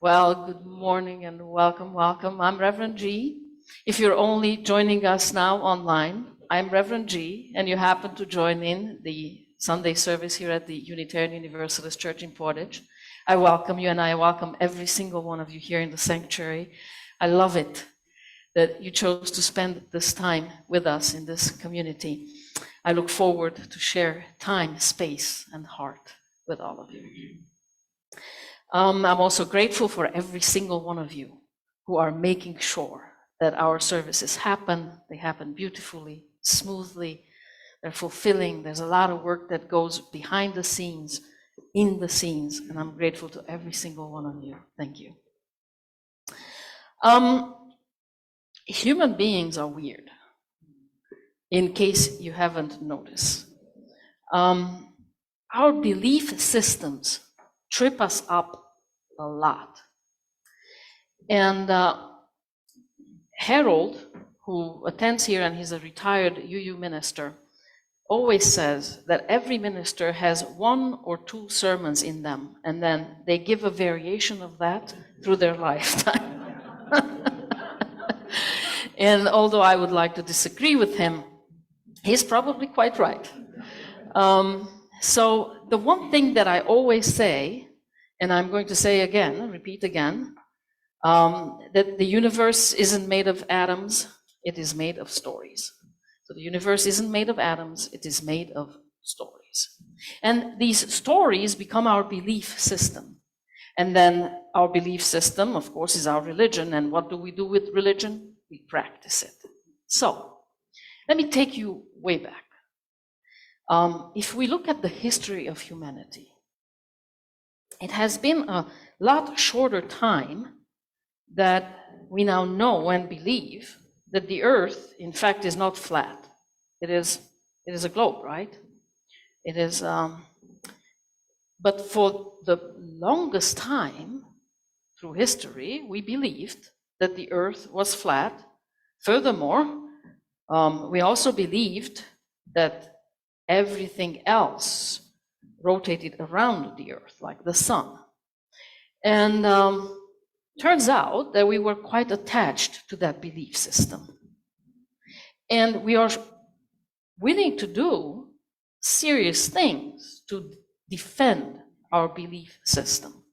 Well, good morning and welcome. I'm Reverend G. If you're only joining us now online, I'm Reverend G, and you happen to join in the Sunday service here at the Unitarian Universalist Church in Portage. I welcome you, and I welcome every single one of you here in the sanctuary. I love it that you chose to spend this time with us in this community. I look forward to share time, space, and heart with all of you. I'm also grateful for every single one of you who are making sure that our services happen. They happen beautifully, smoothly, they're fulfilling. There's a lot of work that goes behind the scenes, in the scenes, and I'm grateful to every single one of you. Thank you. Human beings are weird, in case you haven't noticed. Our belief systems trip us up a lot. And Harold, who attends here and he's a retired UU minister, always says that every minister has one or two sermons in them, and then they give a variation of that through their lifetime. And although I would like to disagree with him, he's probably quite right. So the one thing that I always say, and I'm going to say again, repeat again, that the universe isn't made of atoms, it is made of stories. So the universe isn't made of atoms, it is made of stories. And these stories become our belief system. And then our belief system, of course, is our religion. And what do we do with religion? We practice it. So let me take you way back. If we look at the history of humanity, it has been a lot shorter time that we now know and believe that the earth, in fact, is not flat. It is a globe, right? It is, but for the longest time through history, we believed that the earth was flat. Furthermore, we also believed that everything else rotated around the earth, like the sun. And turns out that we were quite attached to that belief system. And we are willing to do serious things to defend our belief system.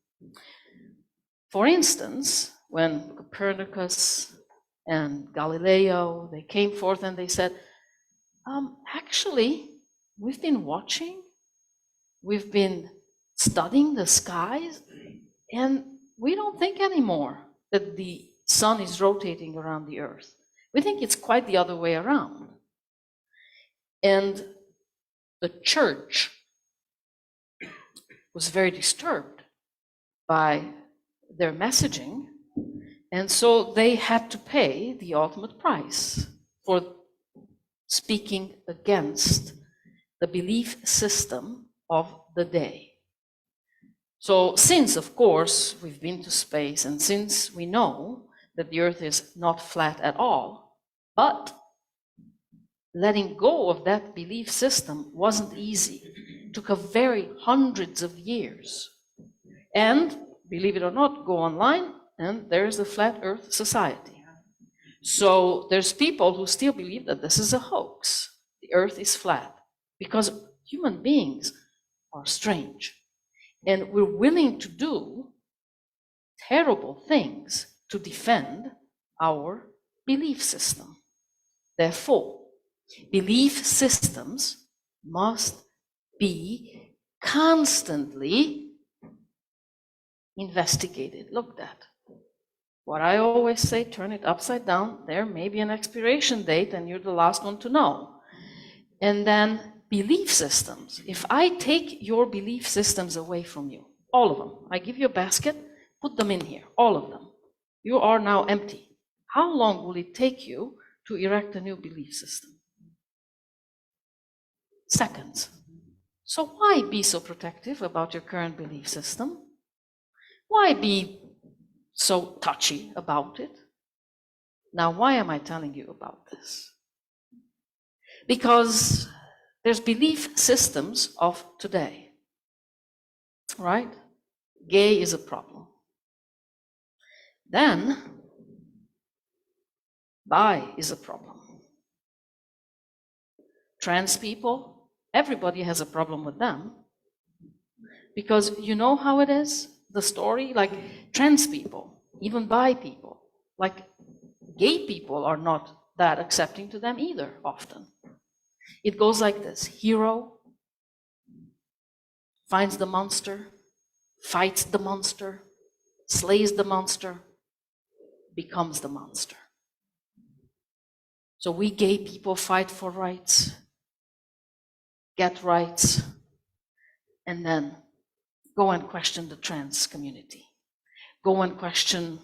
For instance, when Copernicus and Galileo, they came forth and they said, actually, we've been watching, we've been studying the skies, and we don't think anymore that the sun is rotating around the earth. We think it's quite the other way around. And the church was very disturbed by their messaging, and so they had to pay the ultimate price for speaking against the belief system of the day. So since, of course, we've been to space, and since we know that the earth is not flat at all, but letting go of that belief system wasn't easy. It took hundreds of years. And, believe it or not, go online, and there's the Flat Earth Society. So there's people who still believe that this is a hoax. The earth is flat, because human beings are strange. And we're willing to do terrible things to defend our belief system. Therefore, belief systems must be constantly investigated, looked at. What I always say, turn it upside down. There may be an expiration date, and you're the last one to know. And then belief systems. If I take your belief systems away from you, all of them, I give you a basket, put them in here, all of them. You are now empty. How long will it take you to erect a new belief system? Seconds. So why be so protective about your current belief system? Why be so touchy about it? Now, why am I telling you about this? Because there's belief systems of today, right? Gay is a problem. Then, bi is a problem. Trans people, everybody has a problem with them. Because you know how it is? The story, like trans people, even bi people, like gay people are not that accepting to them either, often. It goes like this: hero finds the monster, fights the monster, slays the monster, becomes the monster. So we gay people fight for rights, get rights, and then go and question the trans community. Go and question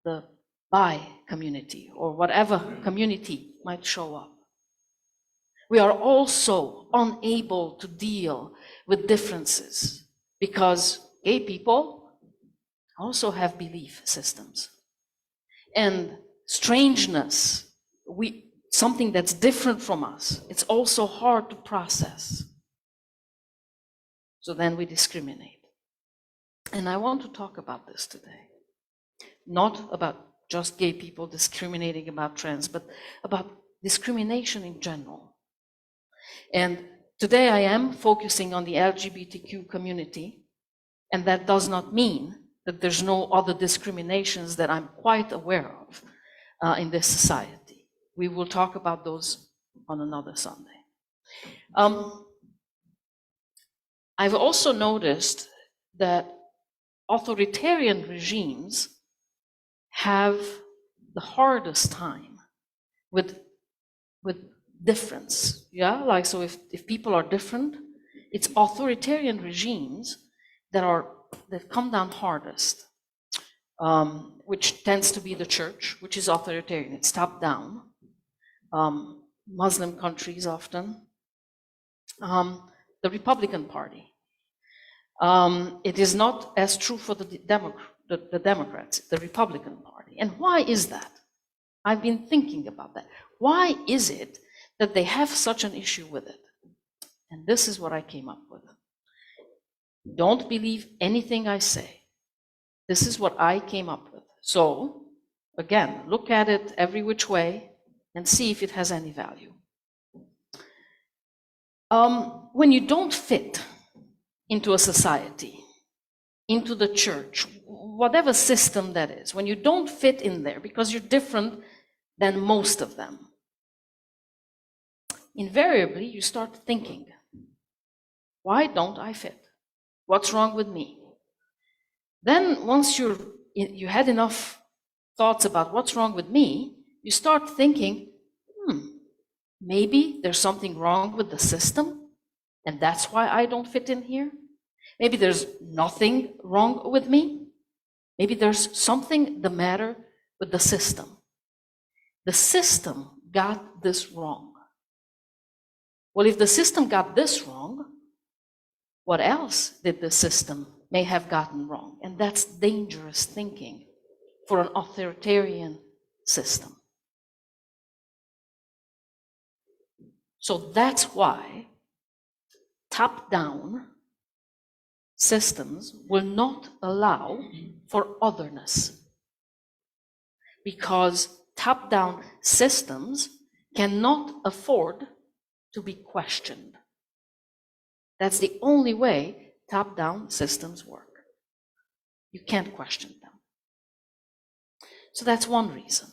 the bi community, or whatever community might show up. We are also unable to deal with differences because gay people also have belief systems. And strangeness, something that's different from us, it's also hard to process. So then we discriminate. And I want to talk about this today. Not about just gay people discriminating about trans, but about discrimination in general. And today I am focusing on the LGBTQ community, and that does not mean that there's no other discriminations that I'm quite aware of in this society. We will talk about those on another Sunday. I've also noticed that authoritarian regimes have the hardest time with difference. Yeah, like, so if people are different, it's authoritarian regimes that come down hardest, which tends to be the church, which is authoritarian. It's top down. Muslim countries often. The Republican Party. It is not as true for the Democrats, the Republican Party. And why is that? I've been thinking about that. Why is it that they have such an issue with it? And this is what I came up with. Don't believe anything I say. This is what I came up with. So, again, look at it every which way and see if it has any value. When you don't fit into a society, into the church, whatever system that is, when you don't fit in there because you're different than most of them, invariably you start thinking, why don't I fit? What's wrong with me? Then once you had enough thoughts about what's wrong with me, you start thinking, maybe there's something wrong with the system, and that's why I don't fit in here. Maybe there's nothing wrong with me. Maybe there's something the matter with the system. The system got this wrong. Well, if the system got this wrong, what else did the system may have gotten wrong? And that's dangerous thinking for an authoritarian system. So that's why top-down systems will not allow for otherness, because top-down systems cannot afford to be questioned. That's the only way top-down systems work. You can't question them. So that's one reason.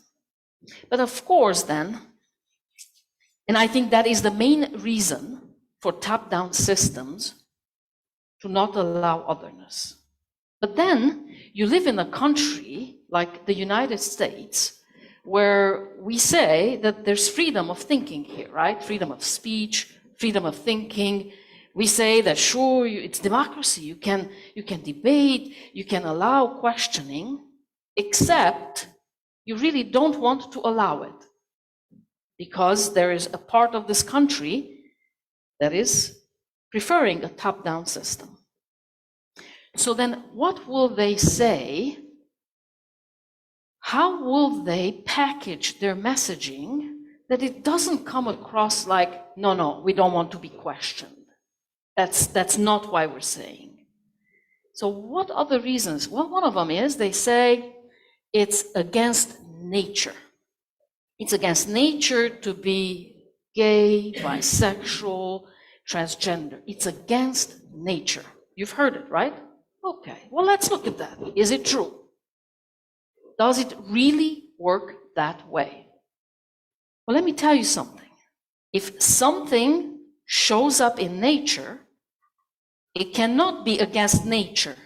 But of course then, and I think that is the main reason for top-down systems to not allow otherness. But then you live in a country like the United States where we say that there's freedom of thinking here, right? Freedom of speech, freedom of thinking. We say that sure, it's democracy. You can debate, you can allow questioning, except you really don't want to allow it because there is a part of this country that is preferring a top-down system. So then what will they say? How will they package their messaging that it doesn't come across like, no, we don't want to be questioned. That's not why we're saying. So what other reasons? Well, one of them is they say, It's against nature. It's against nature to be gay, bisexual, transgender. It's against nature. You've heard it, right? Okay, well, let's look at that. Is it true? Does it really work that way? Well, let me tell you something. If something shows up in nature, it cannot be against nature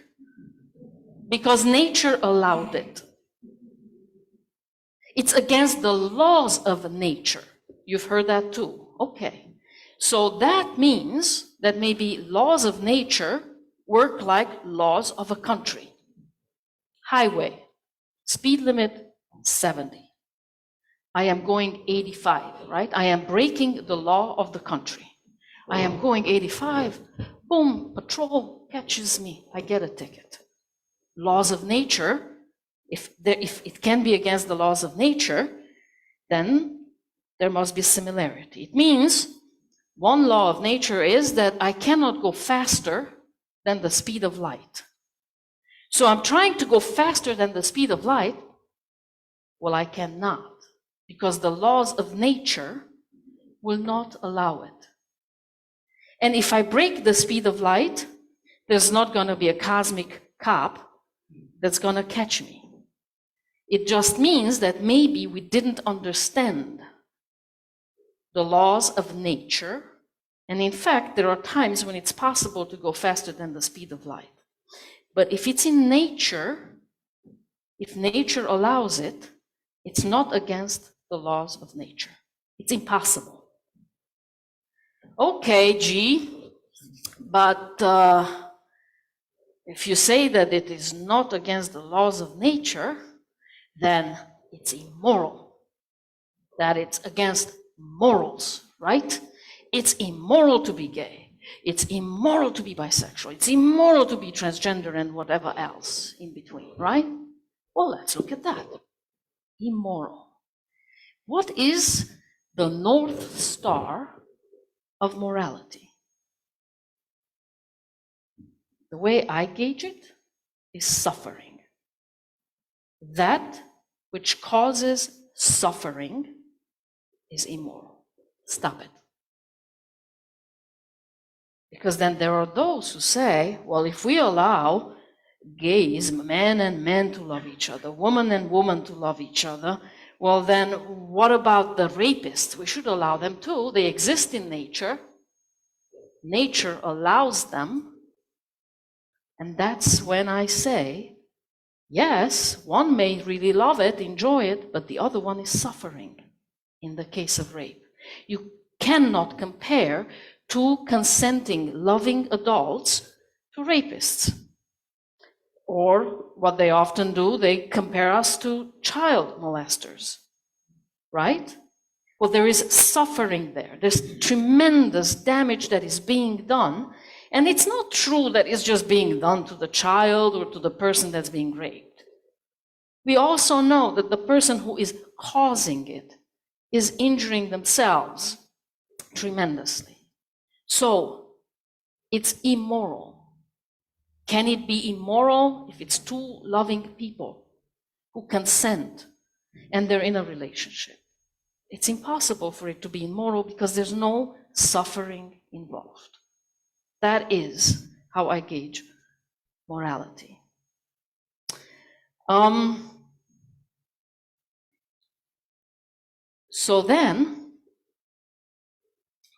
because nature allowed it. It's against the laws of nature. You've heard that too. Okay. So that means that maybe laws of nature work like laws of a country. Highway, speed limit 70. I am going 85, right? I am breaking the law of the country. I am going 85, boom, patrol catches me, I get a ticket. Laws of nature, if it can be against the laws of nature, then there must be similarity. It means one law of nature is that I cannot go faster than the speed of light. So I'm trying to go faster than the speed of light. Well, I cannot, because the laws of nature will not allow it. And if I break the speed of light, there's not going to be a cosmic cop that's going to catch me. It just means that maybe we didn't understand the laws of nature. And in fact, there are times when it's possible to go faster than the speed of light. But if it's in nature, if nature allows it, it's not against the laws of nature. It's impossible. Okay, G, but if you say that it is not against the laws of nature, then it's immoral. That it's against morals, right? It's immoral to be gay. It's immoral to be bisexual. It's immoral to be transgender and whatever else in between, right? Well, let's look at that. Immoral. What is the North Star of morality? The way I gauge it is suffering. That which causes suffering is immoral. Stop it. Because then there are those who say, well, if we allow gays, men and men to love each other, woman and woman to love each other, well then what about the rapists? We should allow them too. They exist in nature. Nature allows them. And that's when I say, yes, one may really love it, enjoy it, but the other one is suffering in the case of rape. You cannot compare two consenting, loving adults to rapists. Or what they often do, they compare us to child molesters, right? Well, there is suffering there. There's tremendous damage that is being done. And it's not true that it's just being done to the child or to the person that's being raped. We also know that the person who is causing it is injuring themselves tremendously. So, it's immoral. Can it be immoral if it's two loving people who consent and they're in a relationship? It's impossible for it to be immoral because there's no suffering involved. That is how I gauge morality. So then,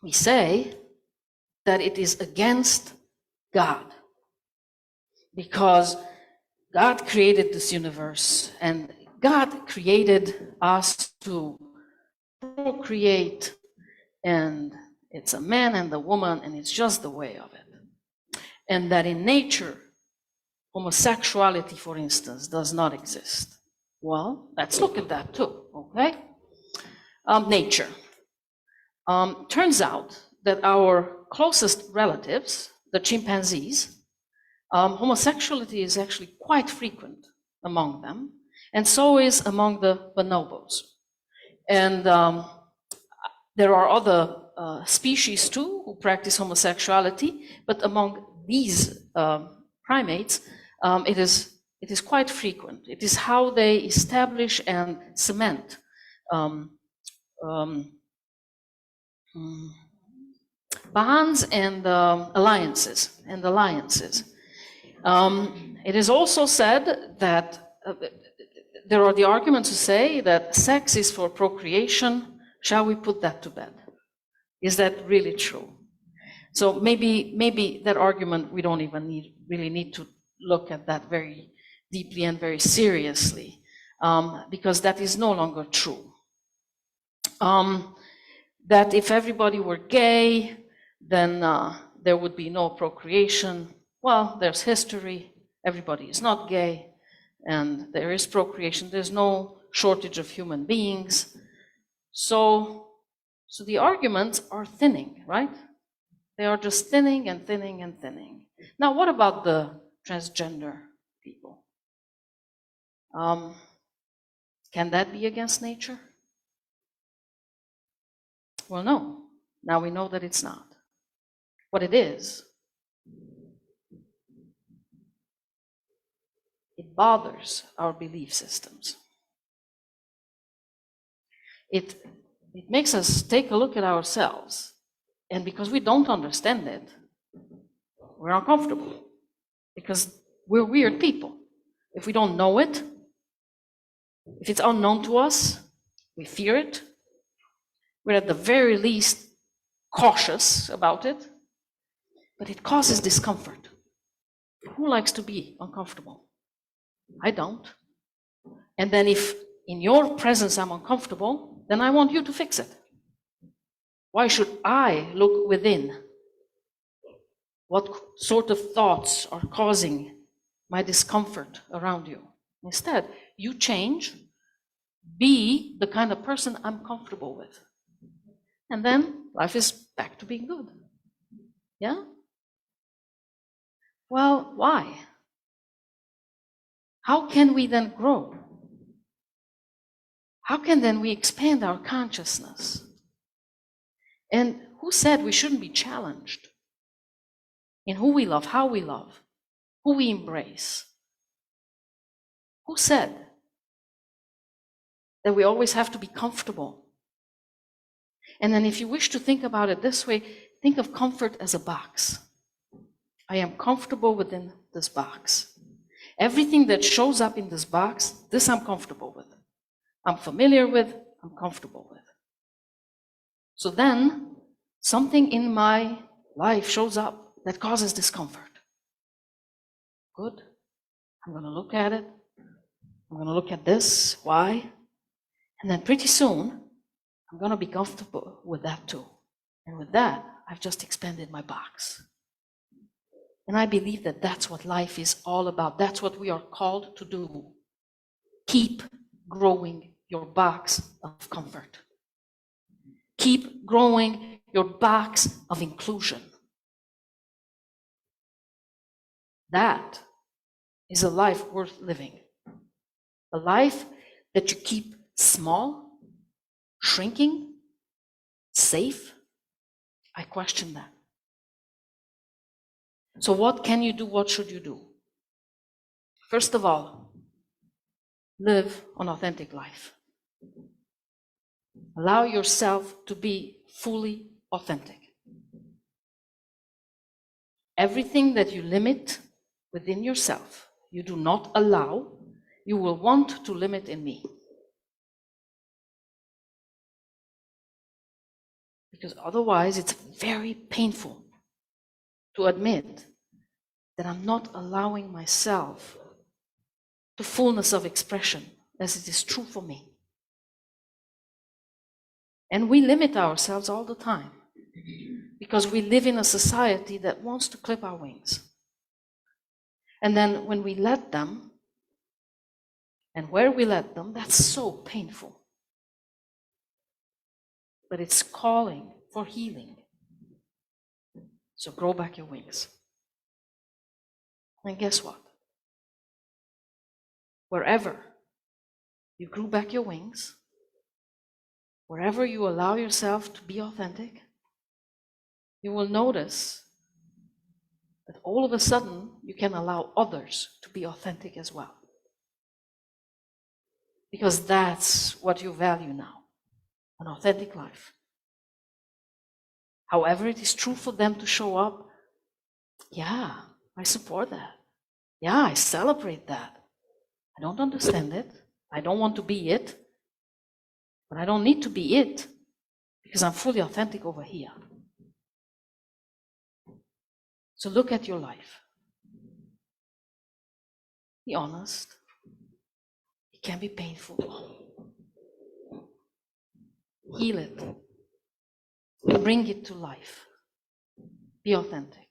we say that it is against God. Because God created this universe, and God created us to procreate, and it's a man and a woman, and it's just the way of it. And that in nature, homosexuality, for instance, does not exist. Well, let's look at that too, okay? Nature. Turns out that our closest relatives, the chimpanzees, homosexuality is actually quite frequent among them, and so is among the bonobos. And there are other species too who practice homosexuality, but among these primates, it is It is quite frequent. It is how they establish and cement bonds and alliances. It is also said that there are the arguments to say that sex is for procreation. Shall we put that to bed? Is that really true? So maybe that argument, we don't even really need to look at that very deeply and very seriously, because that is no longer true. That if everybody were gay, then there would be no procreation. Well, there's history. Everybody is not gay, and there is procreation. There's no shortage of human beings. So the arguments are thinning, right? They are just thinning and thinning and thinning. Now, what about the transgender people? Can that be against nature? Well, no. Now we know that it's not. What it is, it bothers our belief systems. It makes us take a look at ourselves, and because we don't understand it, we're uncomfortable, because we're weird people. If we don't know it, if it's unknown to us, we fear it. We're at the very least cautious about it, but it causes discomfort. Who likes to be uncomfortable? I don't. And then if in your presence I'm uncomfortable, then I want you to fix it. Why should I look within? What sort of thoughts are causing my discomfort around you? Instead, you change, be the kind of person I'm comfortable with. And then life is back to being good. Yeah? Well, why? How can we then grow? How can then we expand our consciousness? And who said we shouldn't be challenged in who we love, how we love, who we embrace? Who said that we always have to be comfortable? And then if you wish to think about it this way, think of comfort as a box. I am comfortable within this box. Everything that shows up in this box, this I'm comfortable with. I'm familiar with, I'm comfortable with. So then, something in my life shows up that causes discomfort. Good. I'm going to look at it. I'm going to look at this. Why? And then pretty soon, I'm going to be comfortable with that too. And with that, I've just expanded my box. And I believe that that's what life is all about. That's what we are called to do. Keep growing your box of comfort. Keep growing your box of inclusion. That is a life worth living. A life that you keep small, shrinking, safe. I question that. So what can you do? What should you do? First of all, live an authentic life. Allow yourself to be fully authentic. Everything that you limit within yourself, you do not allow, you will want to limit in me. Because otherwise it's very painful to admit that I'm not allowing myself the fullness of expression as it is true for me. And we limit ourselves all the time because we live in a society that wants to clip our wings. And then when we let them, and where we let them, that's so painful. But it's calling for healing. So grow back your wings. And guess what? Wherever you grew back your wings, wherever you allow yourself to be authentic, you will notice that all of a sudden you can allow others to be authentic as well. Because that's what you value now, an authentic life. However it is true for them to show up, yeah, I support that. Yeah, I celebrate that. I don't understand it. I don't want to be it. But I don't need to be it because I'm fully authentic over here. So look at your life. Be honest. It can be painful. Heal it. Bring it to life. Be authentic.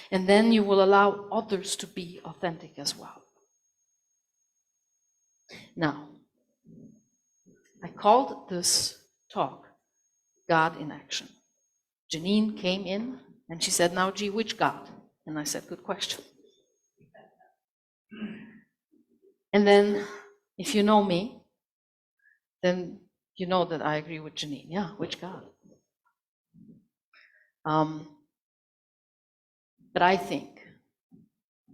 And then you will allow others to be authentic as well. Now, I called this talk God in Action. Janine came in and she said, now, G, which God? And I said, good question. And then, if you know me, then you know that I agree with Janine. Yeah, which God? But I think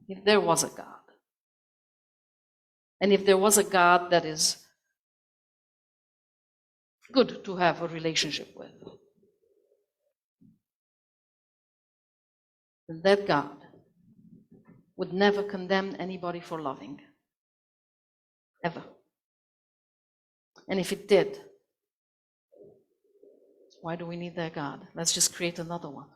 if there was a God, and if there was a God that is good to have a relationship with, then that God would never condemn anybody for loving. Ever. And if it did, why do we need that God? Let's just create another one.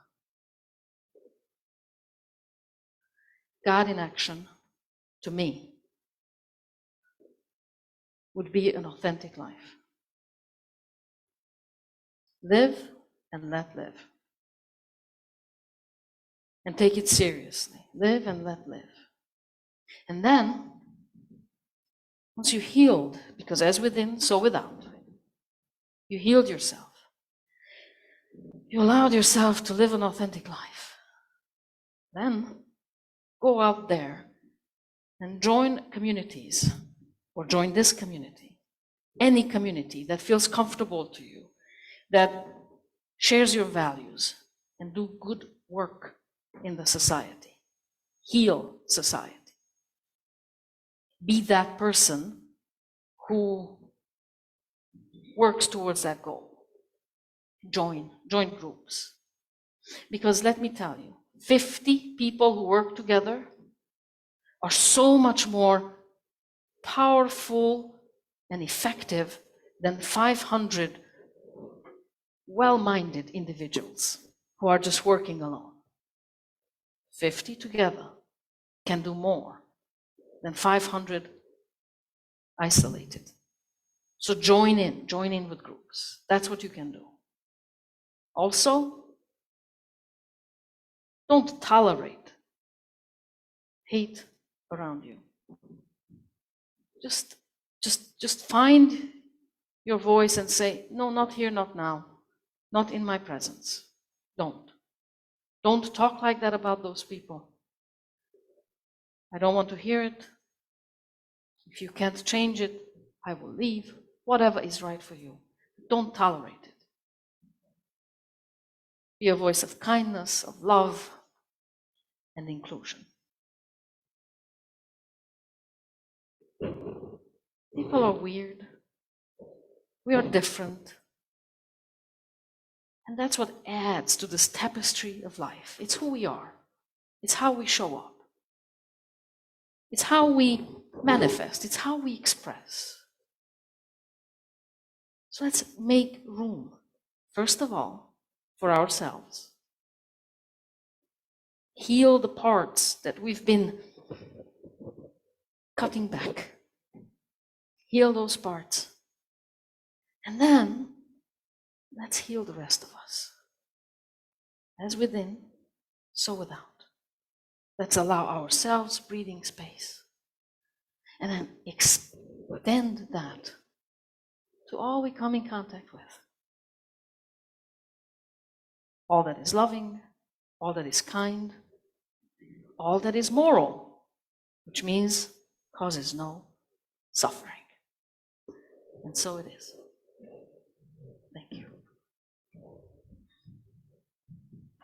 God in action, to me, would be an authentic life. Live and let live. And take it seriously. Live and let live. And then, once you healed, because as within, so without, you healed yourself. You allowed yourself to live an authentic life. Then, go out there and join communities, or join this community, any community that feels comfortable to you, that shares your values, and do good work in the society. Heal society. Be that person who works towards that goal. Join groups. Because let me tell you, 50 people who work together are so much more powerful and effective than 500 well-minded individuals who are just working alone. 50 together can do more than 500 isolated. So join in with groups. That's what you can do. Also, don't tolerate hate around you. Just find your voice and say, no, not here, not now, not in my presence. Don't talk like that about those people. I don't want to hear it. If you can't change it, I will leave. Whatever is right for you. Don't tolerate it. Be a voice of kindness, of love, and inclusion. People are weird. We are different. And that's what adds to this tapestry of life. It's who we are. It's how we show up. It's how we manifest. It's how we express. So let's make room, first of all, for ourselves. Heal the parts that we've been cutting back. Heal those parts. And then, let's heal the rest of us. As within, so without. Let's allow ourselves breathing space. And then extend that to all we come in contact with. All that is loving, all that is kind, all that is moral, which means causes no suffering. And so it is.